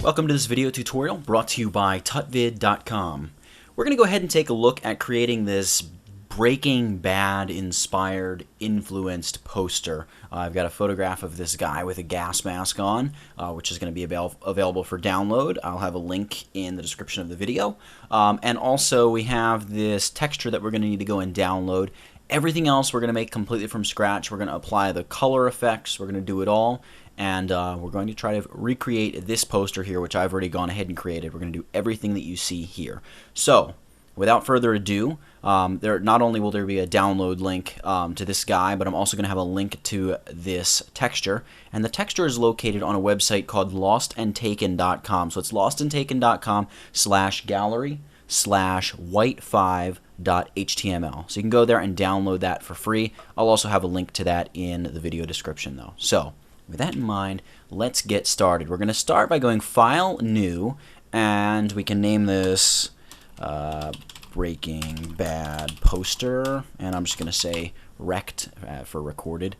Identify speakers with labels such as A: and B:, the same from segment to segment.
A: Welcome to this video tutorial brought to you by tutvid.com. We're going to go ahead and take a look at creating this Breaking Bad inspired, influenced poster. I've got a photograph of this guy with a gas mask on, which is going to be available for download. I'll have a link in the description of the video. And also we have this texture that we're going to need to go and download. Everything else we're going to make completely from scratch. We're going to apply the color effects. We're going to do it all. And we're going to try to recreate this poster here, which I've already gone ahead and created. We're going to do everything that you see here. So, without further ado, not only will there be a download link to this guy, but I'm also going to have a link to this texture. And the texture is located on a website called lostandtaken.com. So it's lostandtaken.com/gallery/white5.html. So you can go there and download that for free. I'll also have a link to that in the video description though. So, with that in mind, let's get started. We're going to start by going File, New, and we can name this Breaking Bad Poster, and I'm just going to say rect for recorded,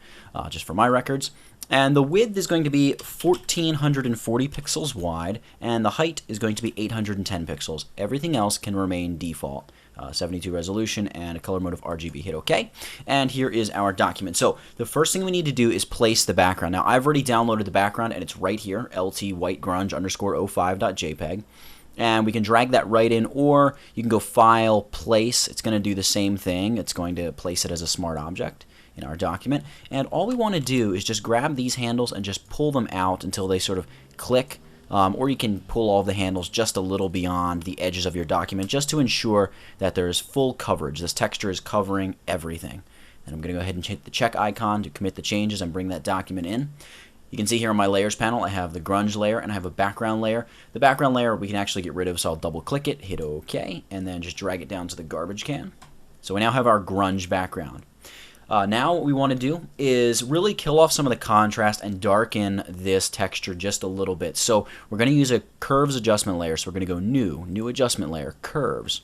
A: just for my records. And the width is going to be 1440 pixels wide, and the height is going to be 810 pixels. Everything else can remain default. 72 resolution and a color mode of RGB. Hit OK. And here is our document. So the first thing we need to do is place the background. Now I've already downloaded the background and it's right here, lt_whitegrunge_05.jpg. And we can drag that right in, or you can go File, Place. It's going to do the same thing. It's going to place it as a smart object in our document. And all we want to do is just grab these handles and just pull them out until they sort of click. Or you can pull all the handles just a little beyond the edges of your document just to ensure that there is full coverage. This texture is covering everything. And I'm going to go ahead and hit the check icon to commit the changes and bring that document in. You can see here on my layers panel I have the grunge layer and I have a background layer. The background layer we can actually get rid of, so I'll double click it, hit OK, and then just drag it down to the garbage can. So we now have our grunge background. Now what we want to do is really kill off some of the contrast and darken this texture just a little bit. So we're going to use a curves adjustment layer. So we're going to go new adjustment layer, curves.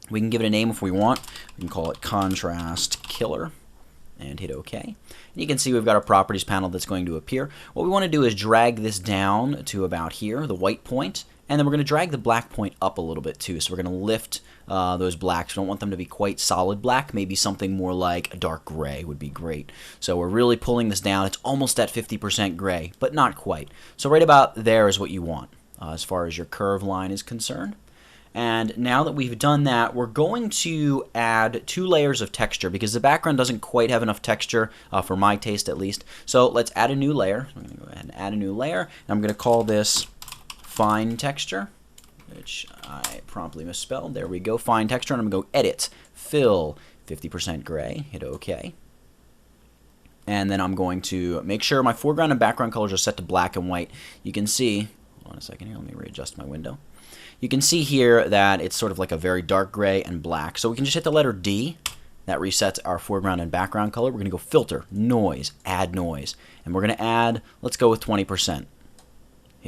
A: We can give it a name if we want. We can call it contrast killer and hit OK. And you can see we've got a properties panel that's going to appear. What we want to do is drag this down to about here, the white point, and then we're going to drag the black point up a little bit too. So we're going to lift those blacks. We don't want them to be quite solid black. Maybe something more like a dark gray would be great. So we're really pulling this down. It's almost at 50% gray, but not quite. So right about there is what you want as far as your curve line is concerned. And now that we've done that, we're going to add 2 layers of texture because the background doesn't quite have enough texture, for my taste at least. So let's add a new layer. I'm going to go ahead and add a new layer. And I'm going to call this Fine Texture, which I promptly misspelled. There we go, Fine Texture, and I'm going to go Edit, Fill, 50% gray, hit OK. And then I'm going to make sure my foreground and background colors are set to black and white. You can see, hold on a second here, let me readjust my window. You can see here that it's sort of like a very dark gray and black. So we can just hit the letter D. That resets our foreground and background color. We're going to go Filter, Noise, Add Noise. And we're going to add, let's go with 20%.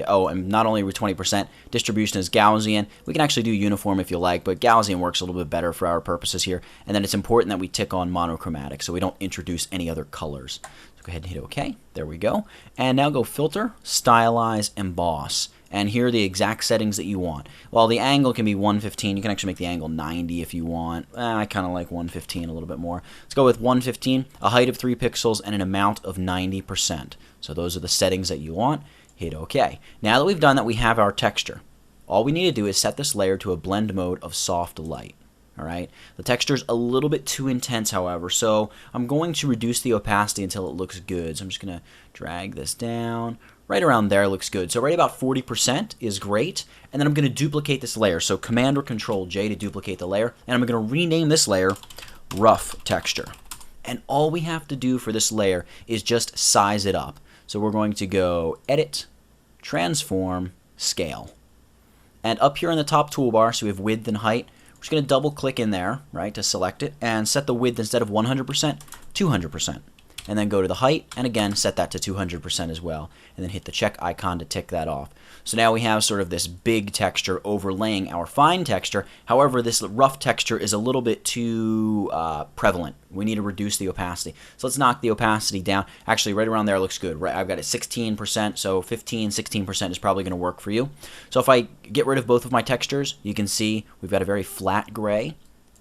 A: Oh, and not only with 20%, distribution is Gaussian. We can actually do uniform if you like, but Gaussian works a little bit better for our purposes here. And then it's important that we tick on monochromatic so we don't introduce any other colors. So go ahead and hit OK. There we go. And now go Filter, Stylize, Emboss. And here are the exact settings that you want. Well, the angle can be 115. You can actually make the angle 90 if you want. I kind of like 115 a little bit more. Let's go with 115, a height of 3 pixels, and an amount of 90%. So those are the settings that you want. Hit OK. Now that we've done that, we have our texture. All we need to do is set this layer to a blend mode of soft light. Alright, the texture is a little bit too intense, however, so I'm going to reduce the opacity until it looks good. So I'm just going to drag this down. Right around there looks good. So right about 40% is great. And then I'm going to duplicate this layer. So Command or Control J to duplicate the layer. And I'm going to rename this layer Rough Texture. And all we have to do for this layer is just size it up. So we're going to go Edit, Transform, Scale. And up here in the top toolbar, so we have width and height, we're just going to double click in there, right, to select it, and set the width instead of 100%, 200%. and then go to the height, and again, set that to 200% as well, and then hit the check icon to tick that off. So now we have sort of this big texture overlaying our fine texture. However, this rough texture is a little bit too prevalent. We need to reduce the opacity. So let's knock the opacity down. Actually, right around there looks good. Right, I've got it 16%, so 15, 16% is probably going to work for you. So if I get rid of both of my textures, you can see we've got a very flat gray,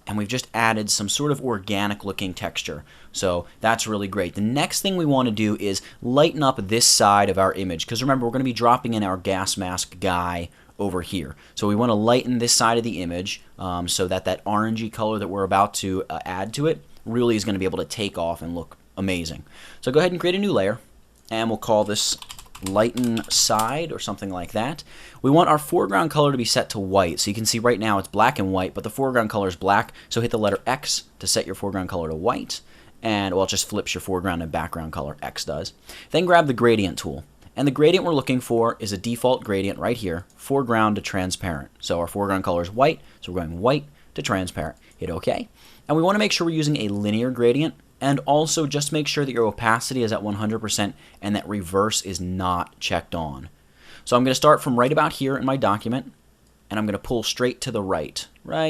A: and we've just added some sort of organic looking texture. So that's really great. The next thing we want to do is lighten up this side of our image, because remember, we're going to be dropping in our gas mask guy over here. So we want to lighten this side of the image so that that orangey color that we're about to add to it really is going to be able to take off and look amazing. So go ahead and create a new layer, and we'll call this lighten side or something like that. We want our foreground color to be set to white. So you can see right now it's black and white, but the foreground color is black. So hit the letter X to set your foreground color to white, and well, it just flips your foreground and background color, X does. Then grab the gradient tool. And the gradient we're looking for is a default gradient right here, foreground to transparent. So our foreground color is white, so we're going white to transparent. Hit OK. And we want to make sure we're using a linear gradient, and also just make sure that your opacity is at 100% and that reverse is not checked on. So I'm going to start from right about here in my document, and I'm going to pull straight to the right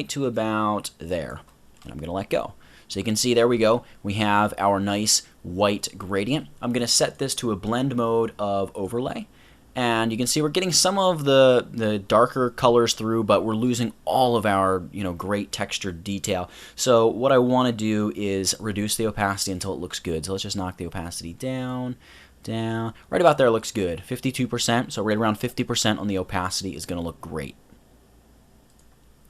A: to about there. And I'm going to let go. So you can see, there we go. We have our nice white gradient. I'm going to set this to a blend mode of overlay. And you can see we're getting some of the darker colors through, but we're losing all of our great textured detail. So what I want to do is reduce the opacity until it looks good. So let's just knock the opacity down. Right about there looks good. 52%, so right around 50% on the opacity is going to look great.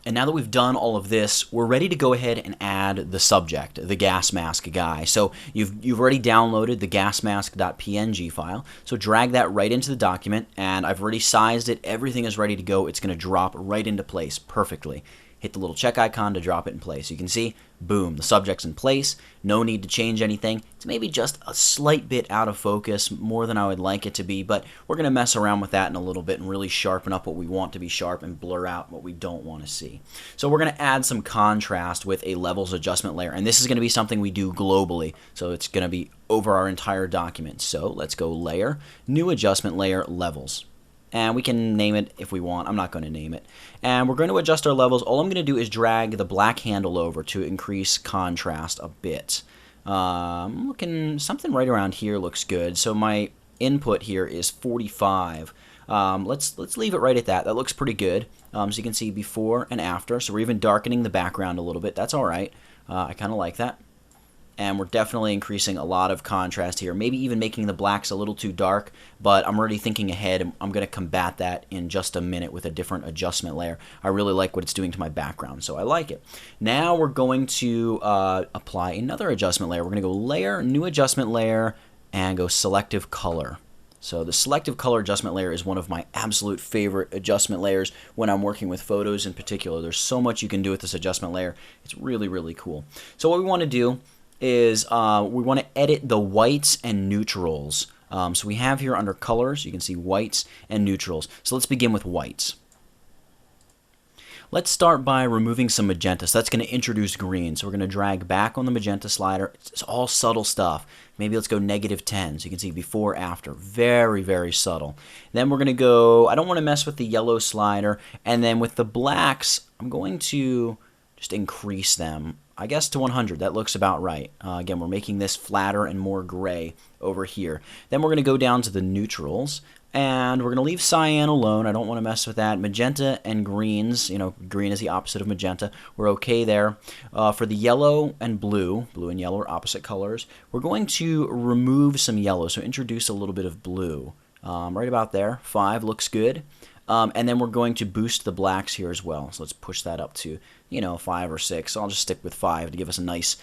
A: And now that we've done all of this, we're ready to go ahead and add the subject, the gas mask guy. So you've already downloaded the gasmask.png file. So drag that right into the document, and I've already sized it. Everything is ready to go. It's going to drop right into place perfectly. Hit the little check icon to drop it in place. You can see, boom, the subject's in place. No need to change anything. It's maybe just a slight bit out of focus, more than I would like it to be, but we're going to mess around with that in a little bit and really sharpen up what we want to be sharp and blur out what we don't want to see. So we're going to add some contrast with a levels adjustment layer, and this is going to be something we do globally, so it's going to be over our entire document. So let's go Layer, New Adjustment Layer, Levels. And we can name it if we want. I'm not going to name it. And we're going to adjust our levels. All I'm going to do is drag the black handle over to increase contrast a bit. I'm looking, something right around here looks good. So my input here is 45. Let's leave it right at that. That looks pretty good. So you can see before and after. So we're even darkening the background a little bit. That's all right. I kind of like that. And we're definitely increasing a lot of contrast here, maybe even making the blacks a little too dark, but I'm already thinking ahead, and I'm going to combat that in just a minute with a different adjustment layer. I really like what it's doing to my background, so I like it. Now we're going to apply another adjustment layer. We're going to go Layer, New Adjustment Layer, and go Selective Color. So the Selective Color adjustment layer is one of my absolute favorite adjustment layers when I'm working with photos in particular. There's so much you can do with this adjustment layer. It's really, really cool. So what we want to do is we want to edit the whites and neutrals. So we have here under colors, you can see whites and neutrals. So let's begin with whites. Let's start by removing some magenta. So that's going to introduce green. So we're going to drag back on the magenta slider. It's all subtle stuff. Maybe let's go -10. So you can see before, after. Very, very subtle. Then we're going to go, I don't want to mess with the yellow slider. And then with the blacks, I'm going to just increase them, I guess, to 100. That looks about right. Again, we're making this flatter and more gray over here. Then we're going to go down to the neutrals, and we're going to leave cyan alone. I don't want to mess with that. Magenta and greens, green is the opposite of magenta. We're okay there. For the yellow and blue and yellow are opposite colors. We're going to remove some yellow, so introduce a little bit of blue. Right about there. 5 looks good. And then we're going to boost the blacks here as well. So let's push that up to, 5 or 6. So I'll just stick with 5 to give us a nice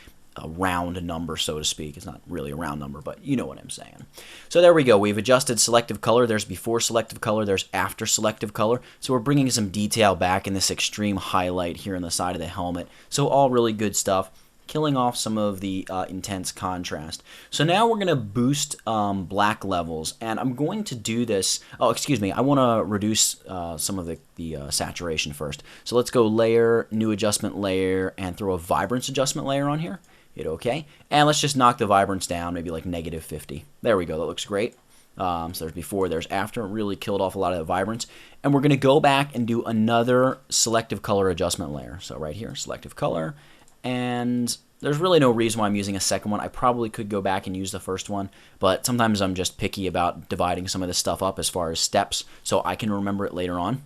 A: round number, so to speak. It's not really a round number, but you know what I'm saying. So there we go. We've adjusted selective color. There's before selective color. There's after selective color. So we're bringing some detail back in this extreme highlight here on the side of the helmet. So all really good stuff. Killing off some of the intense contrast. So now we're going to boost black levels, and I'm going to do this. Oh, excuse me. I want to reduce some of the saturation first. So let's go Layer, New Adjustment Layer, and throw a Vibrance Adjustment Layer on here. Hit OK. And let's just knock the vibrance down, maybe like -50. There we go. That looks great. So there's before, there's after. Really killed off a lot of the vibrance. And we're going to go back and do another selective color adjustment layer. So right here, selective color. And there's really no reason why I'm using a second one. I probably could go back and use the first one, but sometimes I'm just picky about dividing some of this stuff up as far as steps so I can remember it later on.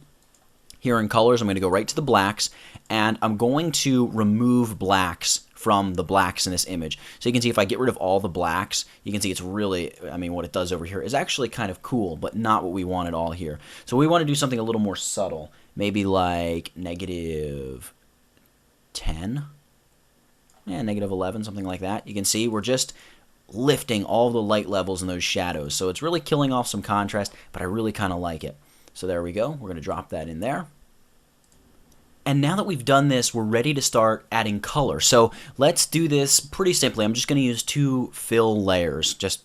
A: Here in colors, I'm going to go right to the blacks, and I'm going to remove blacks from the blacks in this image. So you can see if I get rid of all the blacks, you can see it's really, I mean, what it does over here is actually kind of cool, but not what we want at all here. So we want to do something a little more subtle, maybe like -10. Yeah, -11, something like that. You can see we're just lifting all the light levels in those shadows. So it's really killing off some contrast, but I really kind of like it. So there we go. We're going to drop that in there. And now that we've done this, we're ready to start adding color. So let's do this pretty simply. I'm just going to use 2 fill layers. Just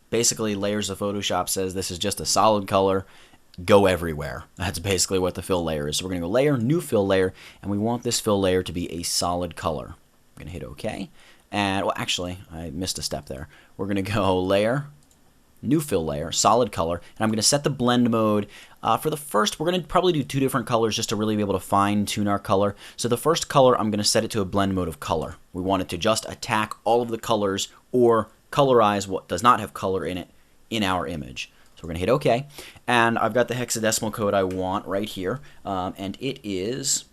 A: basically layers of Photoshop says this is just a solid color. Go everywhere. That's basically what the fill layer is. So we're going to go layer, new fill layer, and we want this fill layer to be a solid color. I'm going to hit OK. And, well, actually, I missed a step there. We're going to go layer, new fill layer, solid color, and I'm going to set the blend mode. For the first, we're going to probably do 2 different colors just to really be able to fine tune our color. So the first color, I'm going to set it to a blend mode of color. We want it to just attack all of the colors or colorize what does not have color in it in our image. So we're going to hit OK, and I've got the hexadecimal code I want right here, and it is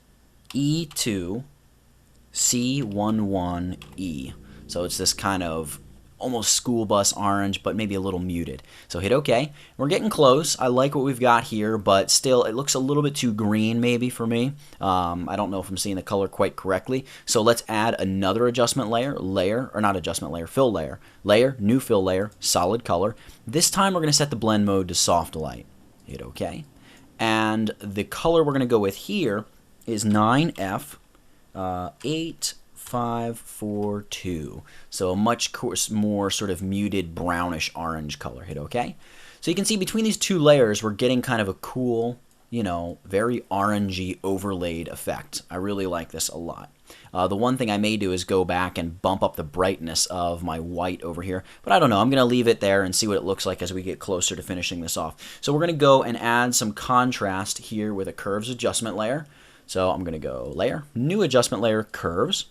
A: E2C11E. So it's this kind of almost school bus orange, but maybe a little muted. So hit OK. We're getting close. I like what we've got here, but still it looks a little bit too green maybe for me. I don't know if I'm seeing the color quite correctly. So let's add another adjustment layer, or not adjustment layer, fill layer. Layer, new fill layer, solid color. This time we're going to set the blend mode to soft light. Hit OK. And the color we're going to go with here is 9F8542. So a much more sort of muted brownish orange color. Hit OK. So you can see between these 2 layers, we're getting kind of a cool, you know, very orangey overlaid effect. I really like this a lot. The one thing I may do is go back and bump up the brightness of my white over here, but I don't know. I'm going to leave it there and see what it looks like as we get closer to finishing this off. So we're going to go and add some contrast here with a curves adjustment layer. So I'm going to go layer, new adjustment layer, curves.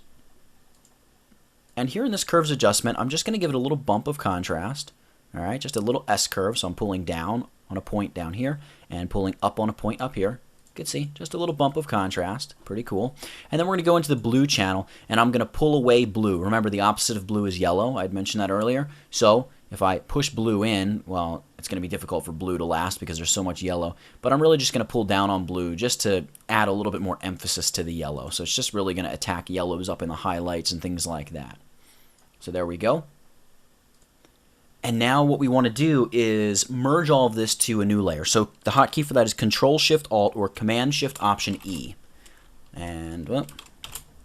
A: And here in this curves adjustment, I'm just going to give it a little bump of contrast. All right, just a little S curve. So I'm pulling down on a point down here and pulling up on a point up here. You can see just a little bump of contrast. Pretty cool. And then we're going to go into the blue channel, and I'm going to pull away blue. Remember, the opposite of blue is yellow. I had mentioned that earlier. So if I push blue in, well, it's going to be difficult for blue to last because there's so much yellow. But I'm really just going to pull down on blue just to add a little bit more emphasis to the yellow. So it's just really going to attack yellows up in the highlights and things like that. So there we go. And now what we want to do is merge all of this to a new layer. So the hotkey for that is Control-Shift-Alt or Command-Shift-Option-E. And, well,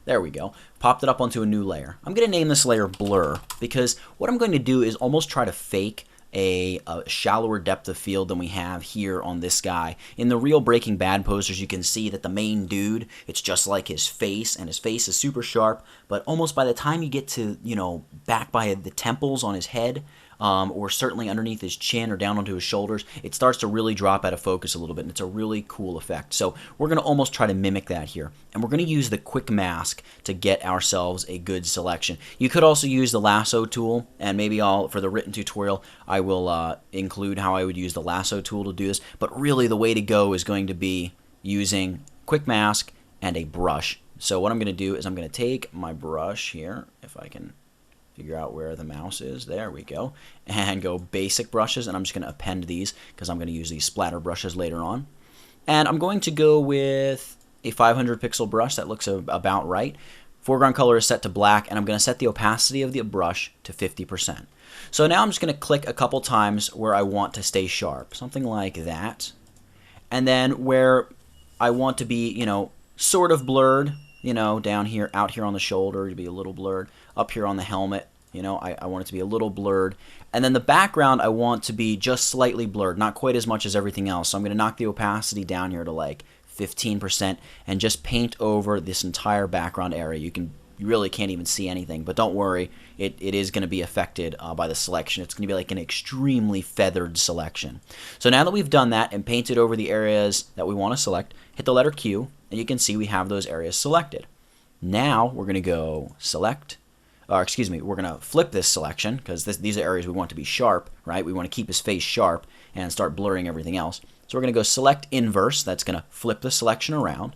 A: there we go. Popped it up onto a new layer. I'm going to name this layer Blur because what I'm going to do is almost try to fake a shallower depth of field than we have here on this guy. In the real Breaking Bad posters, you can see that the main dude, it's just like his face, and his face is super sharp, but almost by the time you get to, you know, back by the temples on his head, or certainly underneath his chin or down onto his shoulders, it starts to really drop out of focus a little bit, and it's a really cool effect. So we're going to almost try to mimic that here, and we're going to use the quick mask to get ourselves a good selection. You could also use the lasso tool, and maybe for the written tutorial, I will include how I would use the lasso tool to do this, but really the way to go is going to be using quick mask and a brush. So what I'm going to do is I'm going to take my brush here, if I can figure out where the mouse is. There we go. And go basic brushes, and I'm just going to append these because I'm going to use these splatter brushes later on. And I'm going to go with a 500 pixel brush. That looks about right. Foreground color is set to black, and I'm going to set the opacity of the brush to 50%. So now I'm just going to click a couple times where I want to stay sharp, something like that. And then where I want to be, you know, sort of blurred, you know, down here, out here on the shoulder to be a little blurred, up here on the helmet, you know, I want it to be a little blurred. And then the background I want to be just slightly blurred, not quite as much as everything else. So I'm going to knock the opacity down here to like 15% and just paint over this entire background area. You can you really can't even see anything. But don't worry, it is going to be affected by the selection. It's going to be like an extremely feathered selection. So now that we've done that and painted over the areas that we want to select, hit the letter Q, and you can see we have those areas selected. Now we're going to go select, or excuse me, we're going to flip this selection because these are areas we want to be sharp, right? We want to keep his face sharp and start blurring everything else. So we're going to go select inverse. That's going to flip the selection around.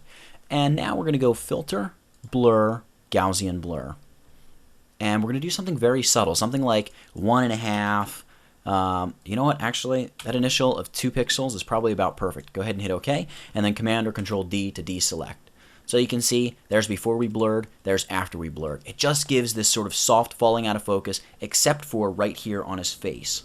A: And now we're going to go filter, blur, Gaussian blur. And we're going to do something very subtle, something like 1.5. You know what? Actually, that initial of 2 pixels is probably about perfect. Go ahead and hit OK, and then Command or Control D to deselect. So you can see there's before we blurred, there's after we blurred. It just gives this sort of soft falling out of focus, except for right here on his face.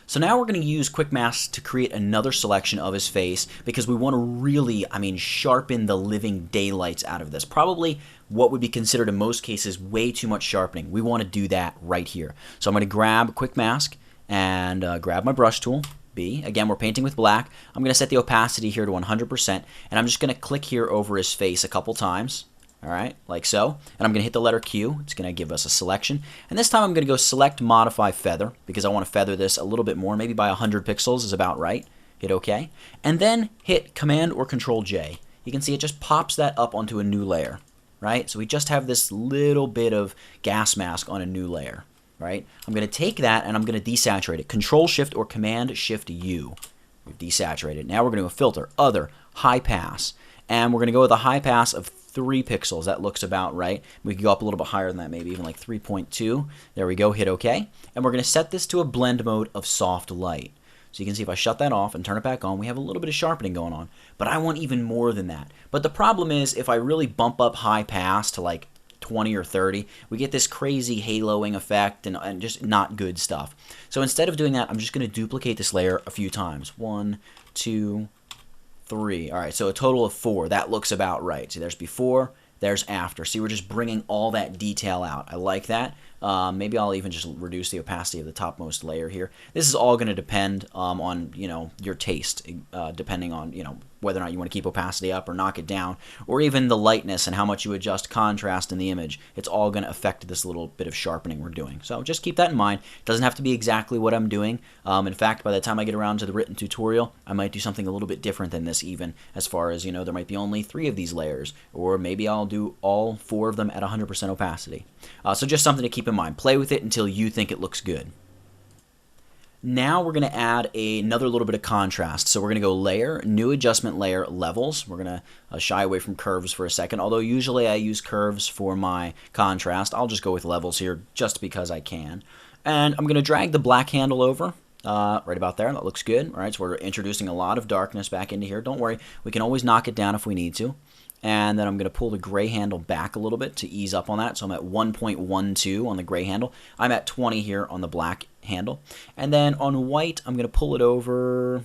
A: So now we're going to use Quick Mask to create another selection of his face because we want to really, sharpen the living daylights out of this. Probably what would be considered in most cases way too much sharpening. We want to do that right here. So I'm going to grab Quick Mask and grab my brush tool. B. Again, we're painting with black. I'm going to set the opacity here to 100%, and I'm just going to click here over his face a couple times. All right, like so. And I'm going to hit the letter Q. It's going to give us a selection. And this time I'm going to go select Modify Feather because I want to feather this a little bit more. Maybe by 100 pixels is about right. Hit OK. And then hit Command or Control J. You can see it just pops that up onto a new layer. Right? So we just have this little bit of gas mask on a new layer. Right? I'm going to take that and I'm going to desaturate it. Control Shift or Command Shift U. We've desaturated. Now we're going to go Filter, Other, High Pass. And we're going to go with a high pass of 3 pixels. That looks about right. We can go up a little bit higher than that, maybe even like 3.2. There we go. Hit OK. And we're going to set this to a blend mode of soft light. So you can see if I shut that off and turn it back on, we have a little bit of sharpening going on. But I want even more than that. But the problem is if I really bump up high pass to like 20 or 30, we get this crazy haloing effect and just not good stuff. So instead of doing that, I'm just going to duplicate this layer a few times. 1, 2, 3. All right, so a total of 4. That looks about right. See, there's before, there's after. See, we're just bringing all that detail out. I like that. Maybe I'll even just reduce the opacity of the topmost layer here. This is all going to depend on your taste, depending on whether or not you want to keep opacity up or knock it down, or even the lightness and how much you adjust contrast in the image. It's all going to affect this little bit of sharpening we're doing. So just keep that in mind. It doesn't have to be exactly what I'm doing. In fact, by the time I get around to the written tutorial, I might do something a little bit different than this even, as far as, there might be only 3 of these layers, or maybe I'll do all 4 of them at 100% opacity. So just something to keep in mind. Play with it until you think it looks good. Now we're going to add another little bit of contrast. So we're going to go Layer, New Adjustment Layer, Levels. We're going to shy away from curves for a second, although usually I use curves for my contrast. I'll just go with levels here just because I can. And I'm going to drag the black handle over. Right about there. That looks good. All right, so we're introducing a lot of darkness back into here. Don't worry. We can always knock it down if we need to. And then I'm going to pull the gray handle back a little bit to ease up on that. So I'm at 1.12 on the gray handle. I'm at 20 here on the black handle. And then on white, I'm going to pull it over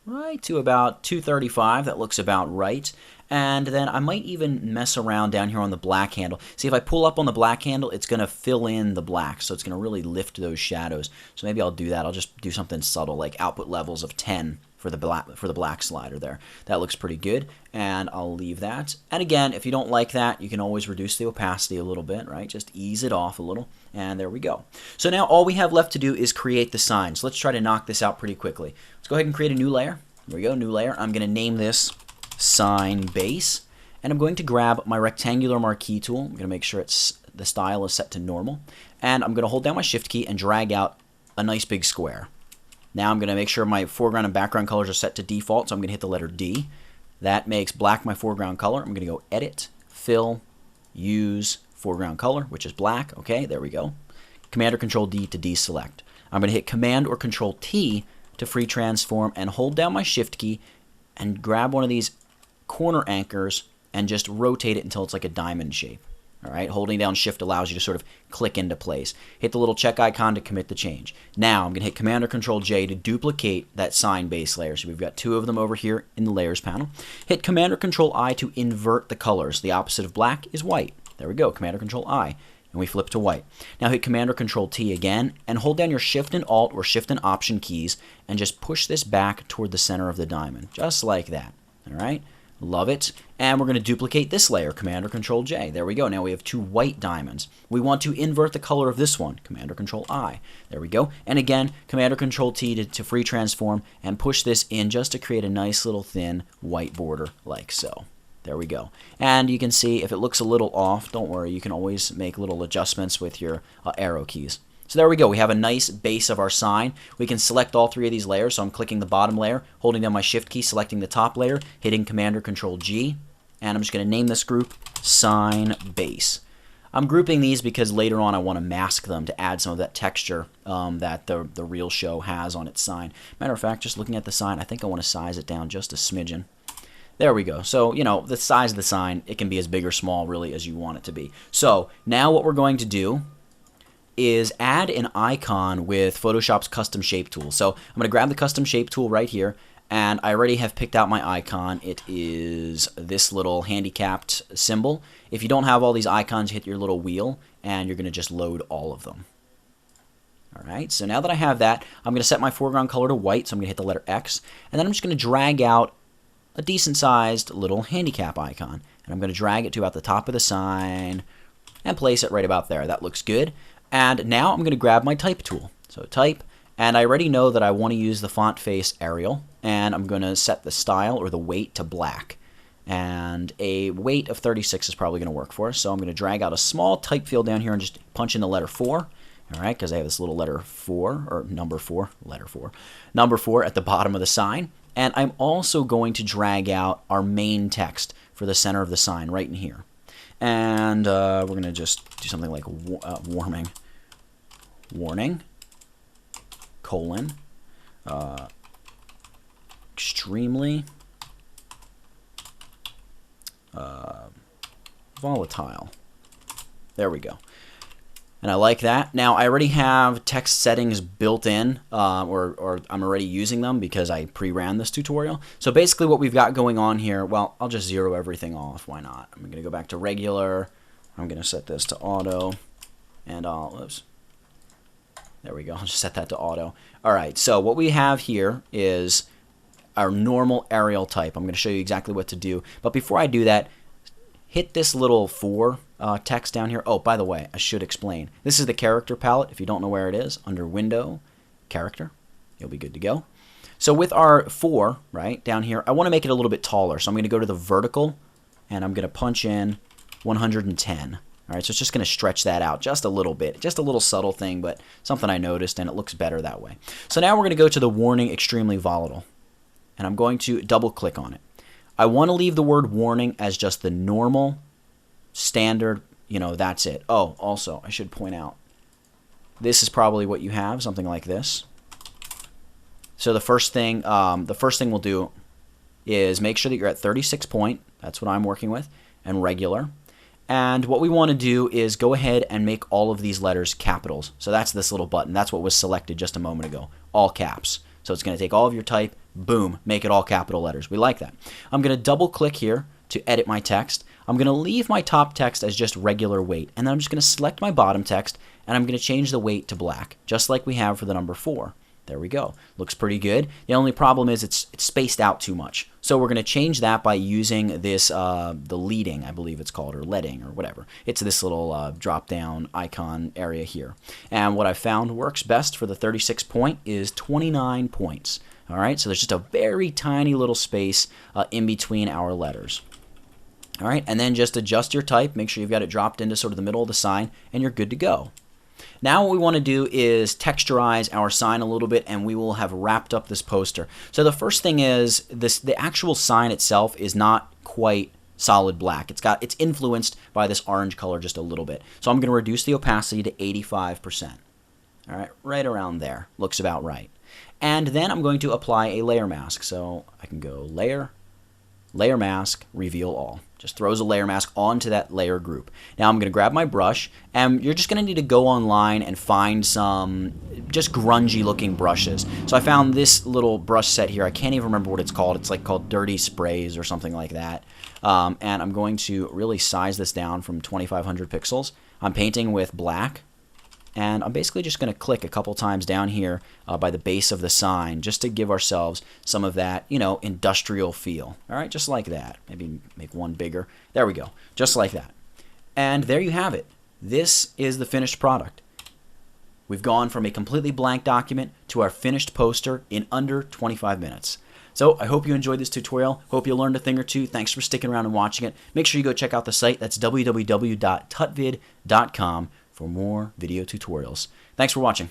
A: right to about 235. That looks about right. And then I might even mess around down here on the black handle. See, if I pull up on the black handle, it's going to fill in the black. So it's going to really lift those shadows. So maybe I'll do that. I'll just do something subtle, like output levels of 10 for the black slider there. That looks pretty good, and I'll leave that. And again, if you don't like that, you can always reduce the opacity a little bit, right? Just ease it off a little, and there we go. So now all we have left to do is create the sign. So let's try to knock this out pretty quickly. Let's go ahead and create a new layer. There we go, new layer. I'm going to name this Sign Base, and I'm going to grab my rectangular marquee tool. I'm going to make sure the style is set to normal, and I'm going to hold down my Shift key and drag out a nice big square. Now I'm going to make sure my foreground and background colors are set to default, so I'm going to hit the letter D. That makes black my foreground color. I'm going to go Edit, Fill, Use Foreground Color, which is black. Okay, there we go. Command or Control D to deselect. I'm going to hit Command or Control T to free transform and hold down my Shift key and grab one of these corner anchors and just rotate it until it's like a diamond shape. All right, holding down Shift allows you to sort of click into place. Hit the little check icon to commit the change. Now I'm going to hit Command or Control J to duplicate that sign base layer. So we've got 2 of them over here in the Layers panel. Hit Command or Control I to invert the colors. The opposite of black is white. There we go, Command or Control I, and we flip to white. Now hit Command or Control T again, and hold down your Shift and Alt or Shift and Option keys, and just push this back toward the center of the diamond, just like that. All right, Love it. And we're going to duplicate this layer, Command or Control J. There we go. Now we have 2 white diamonds. We want to invert the color of this one, Command or Control I. There we go. And again, Command or Control T to free transform and push this in just to create a nice little thin white border like so. There we go. And you can see if it looks a little off, don't worry, you can always make little adjustments with your arrow keys. So there we go. We have a nice base of our sign. We can select all 3 of these layers. So I'm clicking the bottom layer, holding down my Shift key, selecting the top layer, hitting Command or Control G, and I'm just going to name this group Sign Base. I'm grouping these because later on I want to mask them to add some of that texture that the real show has on its sign. Matter of fact, just looking at the sign, I think I want to size it down just a smidgen. There we go. So, you know, the size of the sign, it can be as big or small really as you want it to be. So now what we're going to do is add an icon with Photoshop's custom shape tool. So I'm going to grab the custom shape tool right here, and I already have picked out my icon. It is this little handicapped symbol. If you don't have all these icons, hit your little wheel, and you're going to just load all of them. All right, so now that I have that, I'm going to set my foreground color to white, so I'm going to hit the letter X, and then I'm just going to drag out a decent-sized little handicap icon, and I'm going to drag it to about the top of the sign and place it right about there. That looks good. And now I'm going to grab my type tool. So type, and I already know that I want to use the font face Arial, and I'm going to set the style or the weight to black. And a weight of 36 is probably going to work for us. So I'm going to drag out a small type field down here and just punch in the letter 4. All right, because I have this little letter 4, or number 4, letter 4, number 4 at the bottom of the sign. And I'm also going to drag out our main text for the center of the sign right in here. And we're going to just do something like warning, colon, extremely volatile. There we go. And I like that. Now, I already have text settings built in, or I'm already using them because I pre-ran this tutorial. So basically what we've got going on here, well, I'll just zero everything off. Why not? I'm going to go back to regular. I'm going to set this to auto. And oops. There we go. I'll just set that to auto. All right, so what we have here is our normal Arial type. I'm going to show you exactly what to do. But before I do that, hit this little 4 text down here. Oh, by the way, I should explain. This is the character palette. If you don't know where it is, under Window, Character, you'll be good to go. So with our 4, right, down here, I want to make it a little bit taller. So I'm going to go to the vertical, and I'm going to punch in 110. All right, so it's just going to stretch that out just a little bit. Just a little subtle thing, but something I noticed, and it looks better that way. So now we're going to go to the warning, extremely volatile. And I'm going to double-click on it. I want to leave the word warning as just the normal, standard, you know, that's it. Oh, also, I should point out, this is probably what you have, something like this. So the first thing we'll do is make sure that you're at 36 point, that's what I'm working with, and regular. And what we want to do is go ahead and make all of these letters capitals. So that's this little button. That's what was selected just a moment ago, all caps. So it's going to take all of your type, boom, make it all capital letters. We like that. I'm going to double click here to edit my text. I'm going to leave my top text as just regular weight. And then I'm just going to select my bottom text, and I'm going to change the weight to black, just like we have for the number 4. There we go. Looks pretty good. The only problem is it's spaced out too much. So we're going to change that by using this, the leading, I believe it's called, or leading, or whatever. It's this little drop-down icon area here. And what I found works best for the 36 point is 29 points. All right, so there's just a very tiny little space in between our letters. All right, and then just adjust your type. Make sure you've got it dropped into sort of the middle of the sign, and you're good to go. Now what we want to do is texturize our sign a little bit, and we will have wrapped up this poster. So the first thing is the actual sign itself is not quite solid black. It's influenced by this orange color just a little bit. So I'm going to reduce the opacity to 85%. All right, right around there. Looks about right. And then I'm going to apply a layer mask. So I can go layer, layer mask, reveal all. Just throws a layer mask onto that layer group. Now I'm going to grab my brush, and you're just going to need to go online and find some just grungy looking brushes. So I found this little brush set here. I can't even remember what it's called. It's like called Dirty Sprays or something like that. And I'm going to really size this down from 2500 pixels. I'm painting with black. And I'm basically just going to click a couple times down here by the base of the sign just to give ourselves some of that, industrial feel. All right, just like that. Maybe make one bigger. There we go, just like that. And there you have it. This is the finished product. We've gone from a completely blank document to our finished poster in under 25 minutes. So I hope you enjoyed this tutorial. Hope you learned a thing or two. Thanks for sticking around and watching it. Make sure you go check out the site. That's www.tutvid.com for more video tutorials. Thanks for watching.